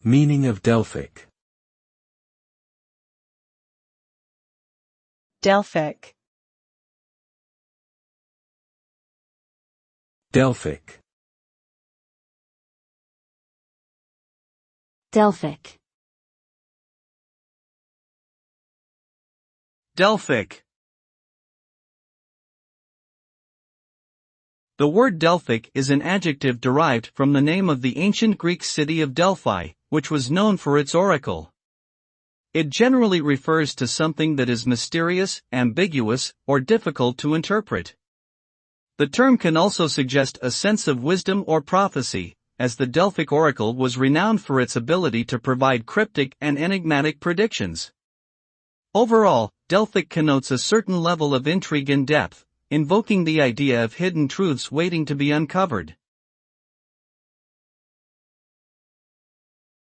Meaning of Delphic. Delphic. Delphic. Delphic. Delphic. The word Delphic is an adjective derived from the name of the ancient Greek city of Delphi, which was known for its oracle. It generally refers to something that is mysterious, ambiguous, or difficult to interpret. The term can also suggest a sense of wisdom or prophecy, as the Delphic oracle was renowned for its ability to provide cryptic and enigmatic predictions. Overall, Delphic connotes a certain level of intrigue and depth, invoking the idea of hidden truths waiting to be uncovered.